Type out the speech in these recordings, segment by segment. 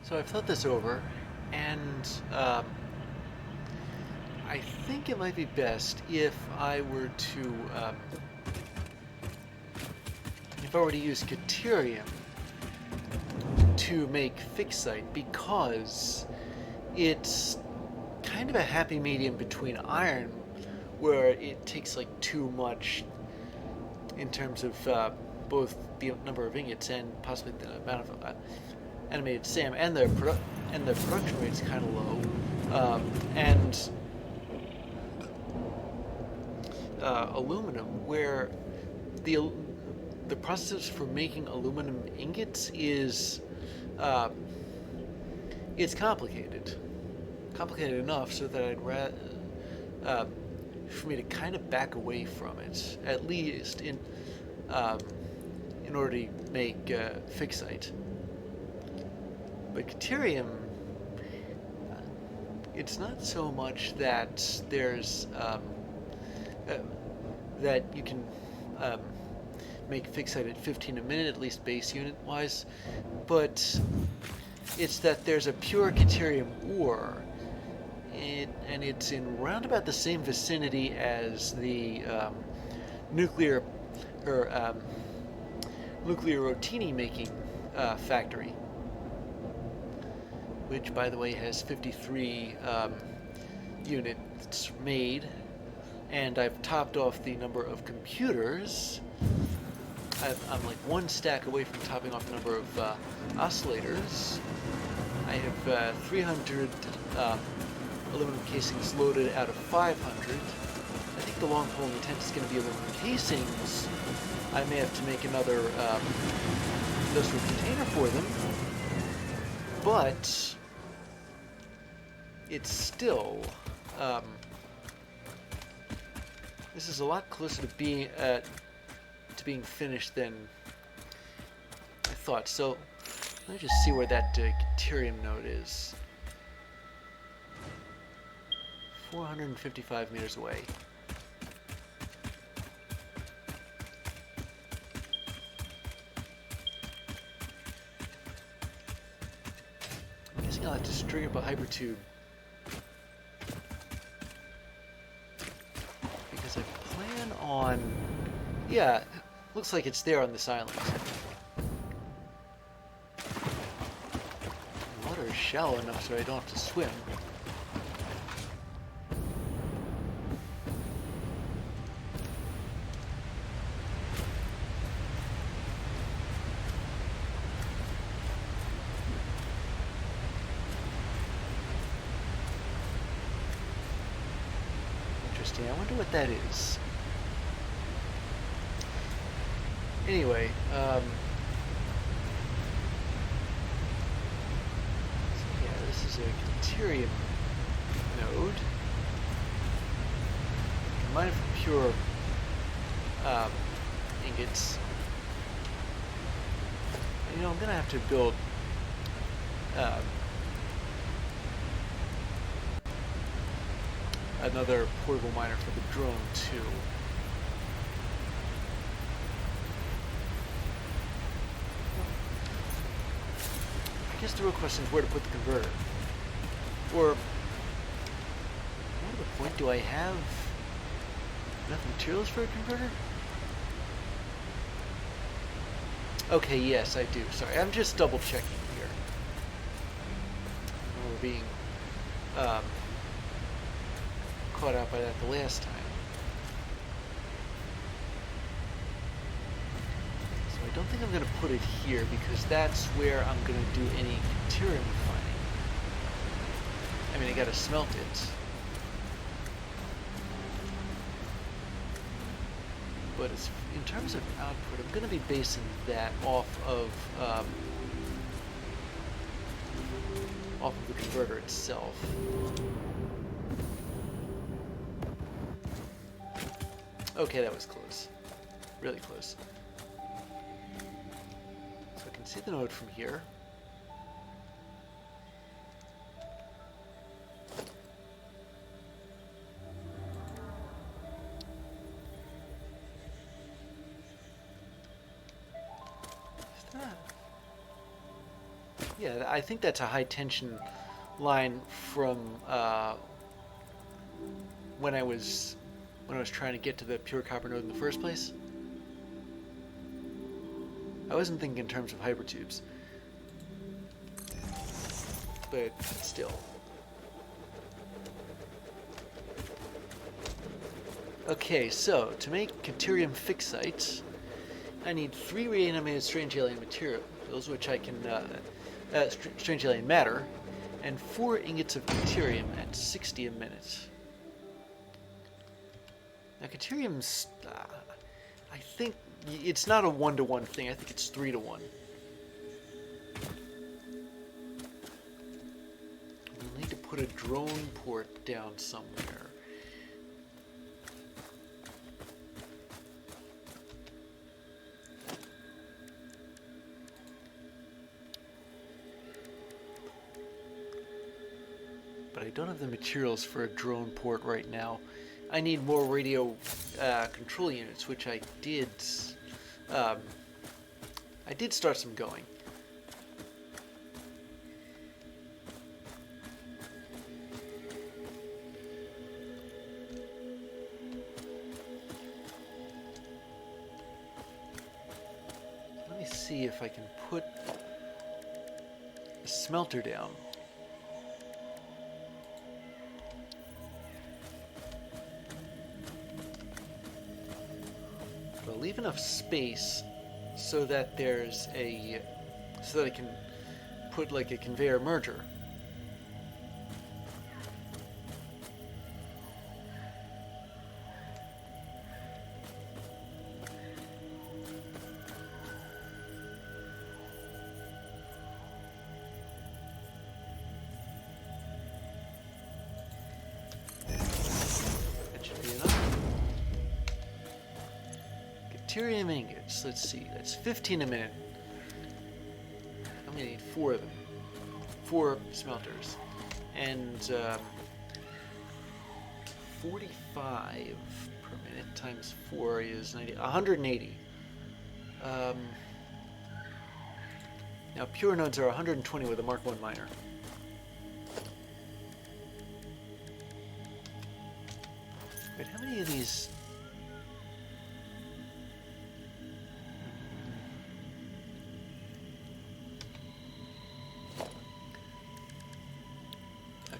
So I've thought this over, and I think it might be best if I were to use Caterium to make Ficsite, because it's kind of a happy medium between iron, where it takes like too much in terms of both the number of ingots and possibly the amount of animated SAM, and the production rate's kind of low, and aluminum, where the process for making aluminum ingots is it's complicated enough so that I'd rather for me to kind of back away from it, at least in order to make Ficsite. But Caterium, it's not so much that there's that you can make Ficsite at 15 a minute, at least base unit wise, but it's that there's a pure Caterium ore, and it's in roundabout the same vicinity as the nuclear rotini making factory, which, by the way, has 53 units made, and I've topped off the number of computers. I'm like one stack away from topping off the number of oscillators. I have 300 aluminum casings loaded out of 500. I think the long pole intent is going to be aluminum casings. I may have to make another industrial container for them, but it's still this is a lot closer to being finished than I thought. So let me just see where that Caterium node is. 455 meters away. I'm guessing I'll have to string up a hypertube, because I plan on... Yeah, looks like it's there on this island. The water is shallow enough so I don't have to swim. Interesting, I wonder what that is. Anyway, so yeah, this is a Caterium node. Combined from pure ingots. You know, I'm gonna have to build another portable miner for the drone too. I guess the real question is where to put the converter. Or, more to the point, do I have enough materials for a converter? Okay, yes, I do. Sorry, I'm just double checking here. We're being caught out by that the last time. I don't think I'm going to put it here, because that's where I'm going to do any Caterium refining. I mean, I got to smelt it. But it's, in terms of output, I'm going to be basing that off of the converter itself. Okay, that was close. Really close. See the node from here. Is that? Yeah, I think that's a high tension line from when I was trying to get to the pure copper node in the first place. I wasn't thinking in terms of hypertubes, but still. Okay, so to make Caterium Ficsite, I need 3 reanimated strange alien materials, which I can, strange alien matter, and 4 ingots of Caterium at 60 a minute. Now, Caterium's, I think, it's not a 1-to-1 thing. I think it's 3-to-1. We'll need to put a drone port down somewhere. But I don't have the materials for a drone port right now. I need more radio control units, which I did start some going. Let me see if I can put a smelter down. Leave enough space so that there's so that I can put like a conveyor merger. Deuterium ingots, let's see, that's 15 a minute. I'm gonna need 4 of them. 4 smelters. And 45 per minute times 4 is 180. Now pure nodes are 120 with a Mark 1 miner. Wait, how many of these?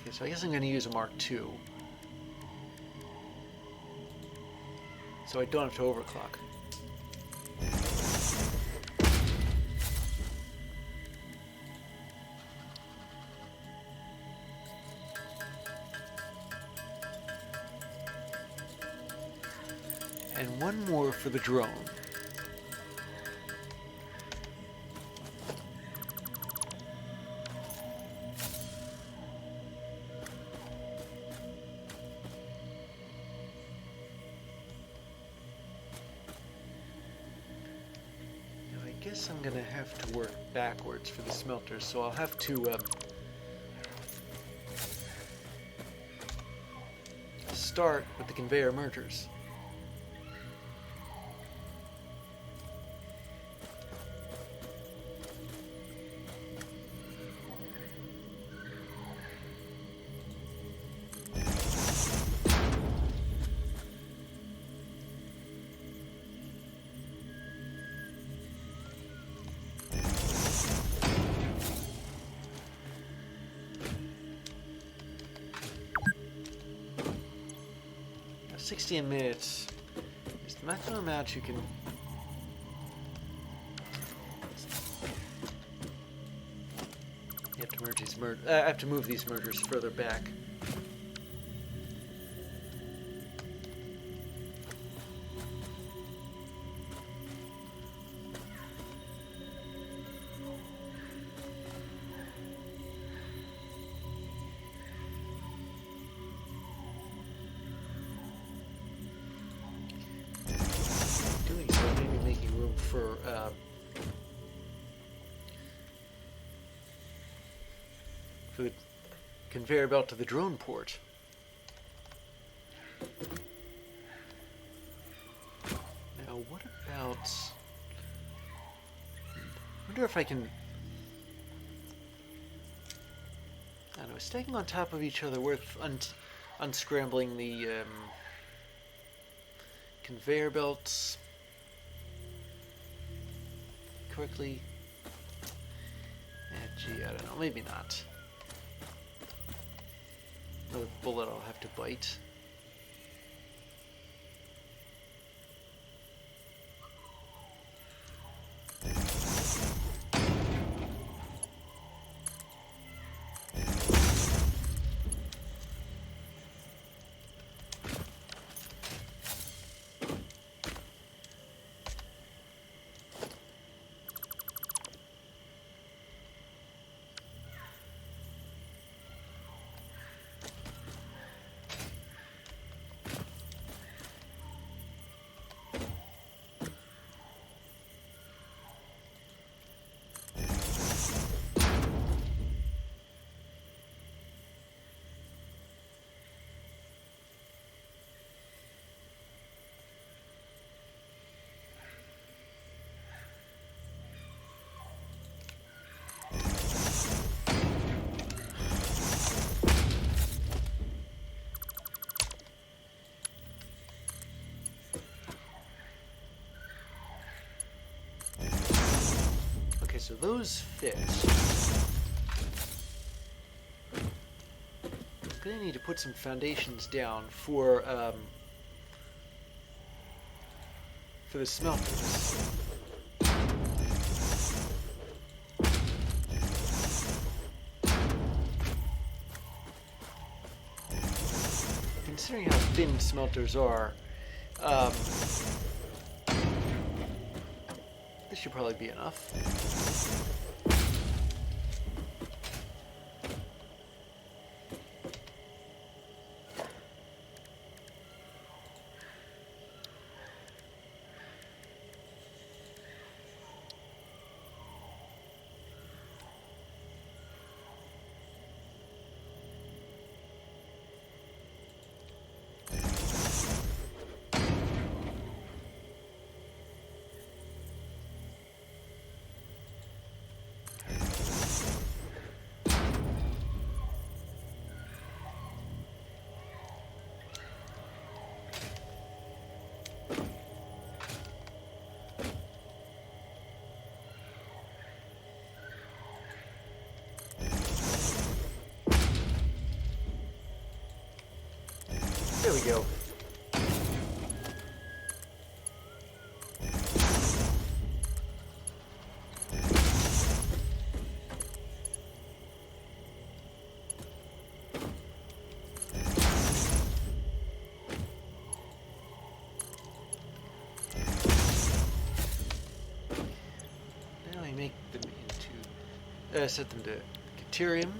Okay, so I guess I'm going to use a Mark 2. So I don't have to overclock. And 1 more for the drone. I guess I'm gonna have to work backwards for the smelters, so I'll have to start with the conveyor mergers. Now, 60 minutes is the maximum amount you can. You have to merge these I have to move these mergers further back. Doing so, maybe making room for the conveyor belt to the drone port. Now, what about? I wonder if I can No, stacking on top of each other worth unscrambling the conveyor belts quickly. Gee, I don't know. Maybe not. Another bullet I'll have to bite. Okay, so those fit. I'm gonna need to put some foundations down for the smelters. Considering how thin smelters are, this should probably be enough. There we go. Now I make them into, set them to deuterium.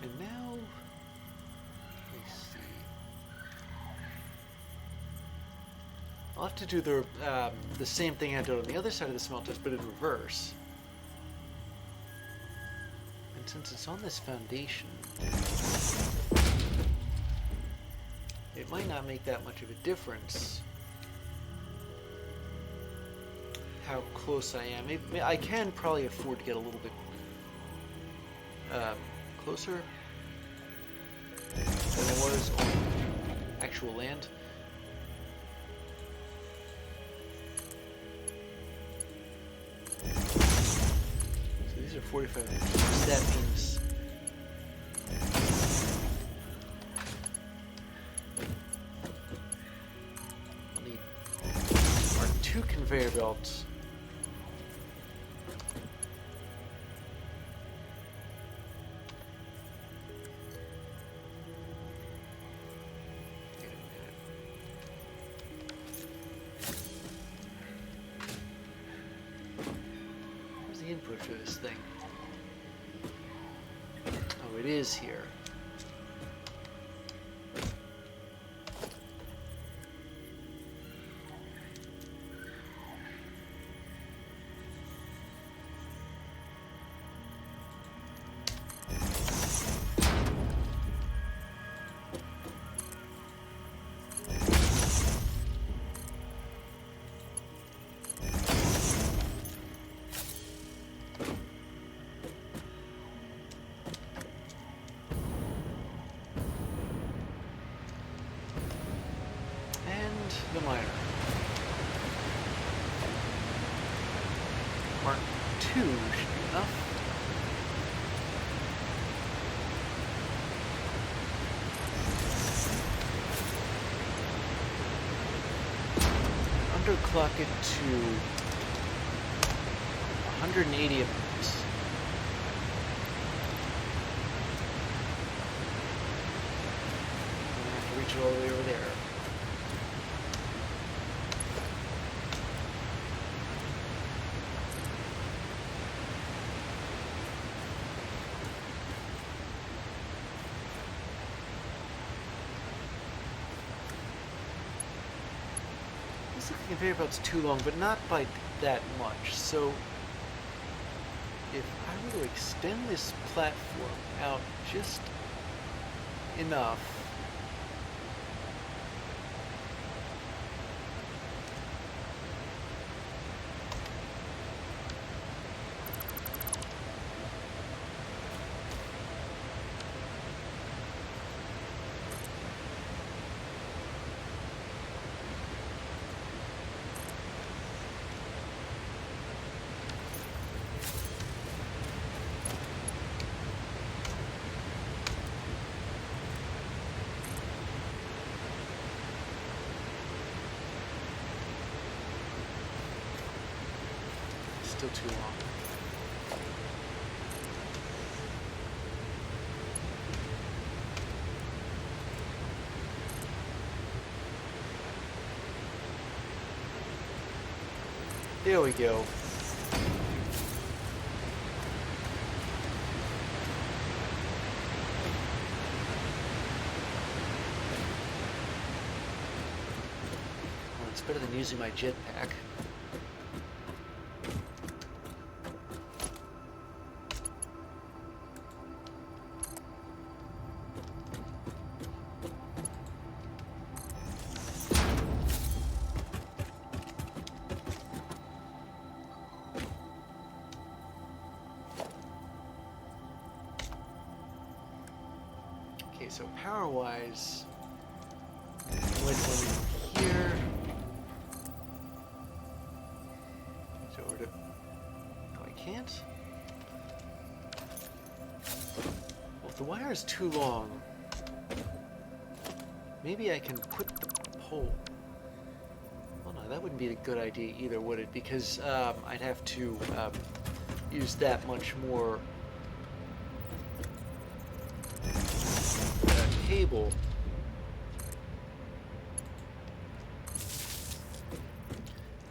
And now, let's see. I'll have to do the same thing I did on the other side of the smelters, but in reverse. And since it's on this foundation, it might not make that much of a difference how close I am. Maybe, I can probably afford to get a little bit closer than I was on actual land. So these are 45 inches. That means I'll need two conveyor belts. input for this thing? Oh, it is here. The miner. Mark 2 should be enough. Underclock it to 180 amps. I'm gonna have to reach it all the way over there. The conveyor belt's too long, but not by that much. So if I were to extend this platform out just enough, still too long. There we go. Well, it's better than using my jetpack. So power-wise, went one here. So over to. No, I can't. Well, if the wire is too long, maybe I can put the pole. Well, no, that wouldn't be a good idea either, would it? Because I'd have to use that much more cable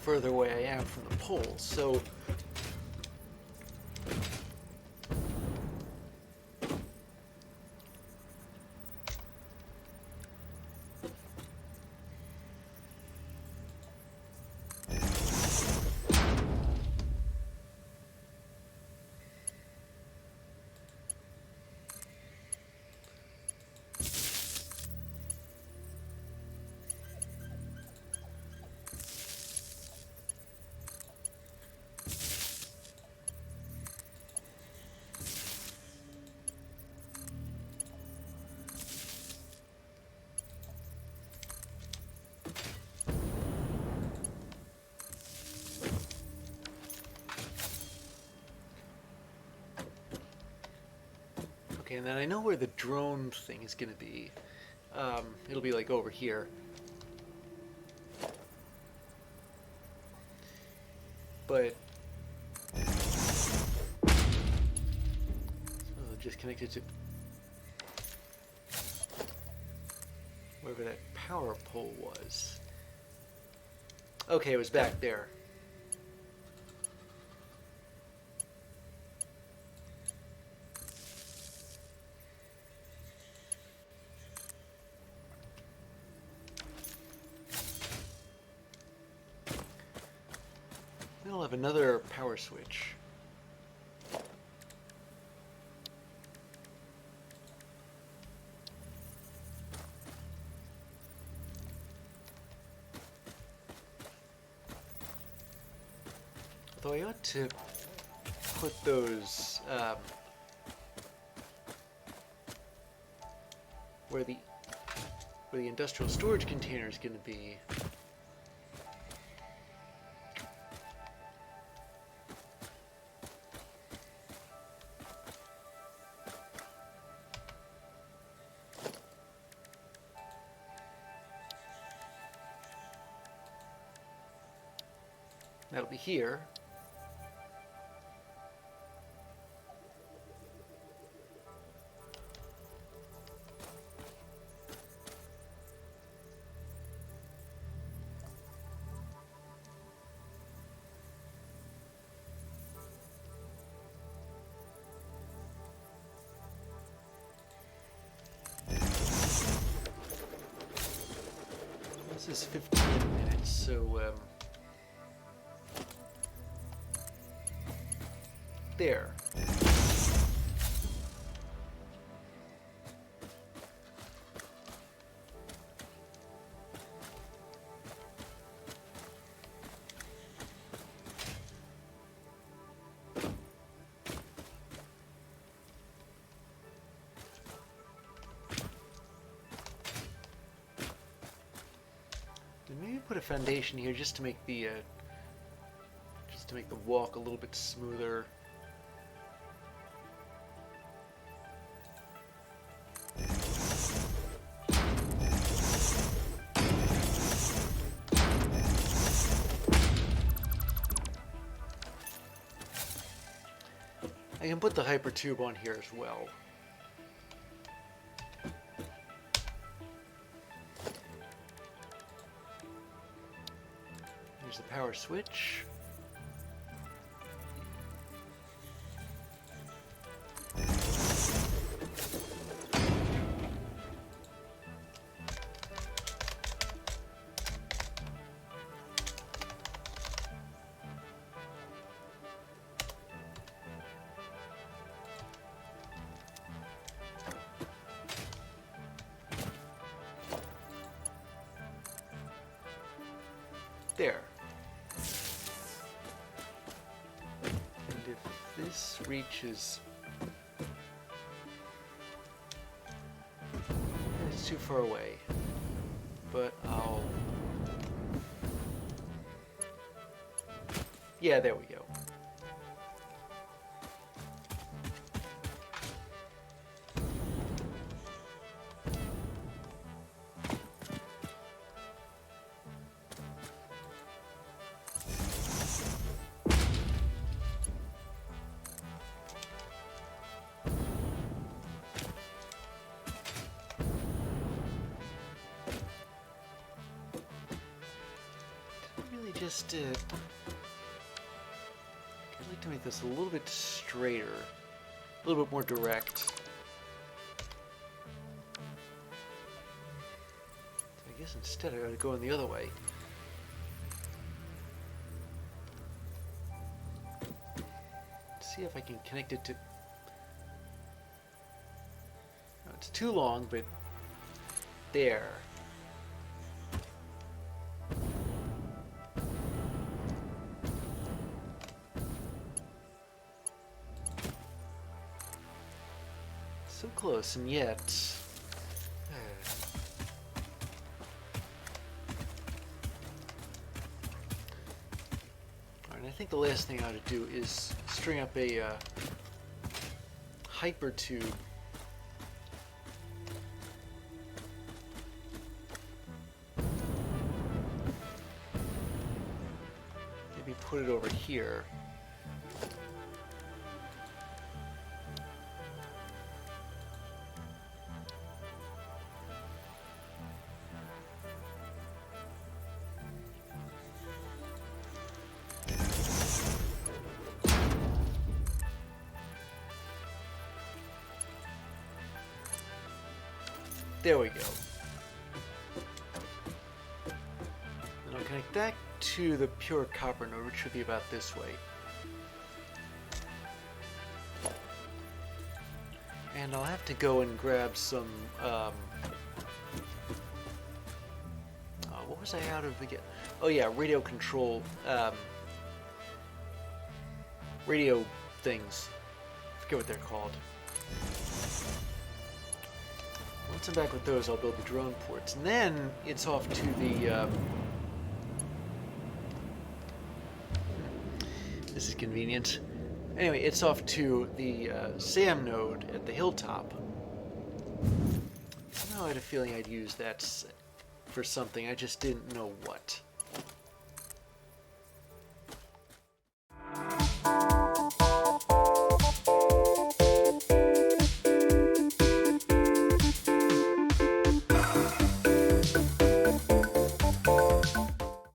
further away I am from the pole, so okay, and then I know where the drone thing is going to be. It'll be like over here. But just connected to wherever that power pole was. Okay, it was back there. have another power switch. Though I ought to put those where the industrial storage container is going to be. That'll be here. This is 15 minutes, so there. Maybe put a foundation here just to make the walk a little bit smoother. I can put the hyper tube on here as well. There's the power switch. There. And if this reaches... It's too far away. But I'll... Yeah, there we go. Just I'd like to make this a little bit straighter, a little bit more direct. So I guess instead I gotta go in the other way. See if I can connect it to... No, it's too long, but there. So close, and yet... Alright, I think the last thing I ought to do is string up a hyper tube. Maybe put it over here. There we go. And I'll connect that to the pure copper node, which should be about this way. And I'll have to go and grab some, what was I out of again? Oh yeah, radio control, radio things. I forget what they're called. Once I'm back with those, I'll build the drone ports. And then it's off to the, this is convenient. Anyway, it's off to the SAM node at the hilltop. I had a feeling I'd use that for something, I just didn't know what.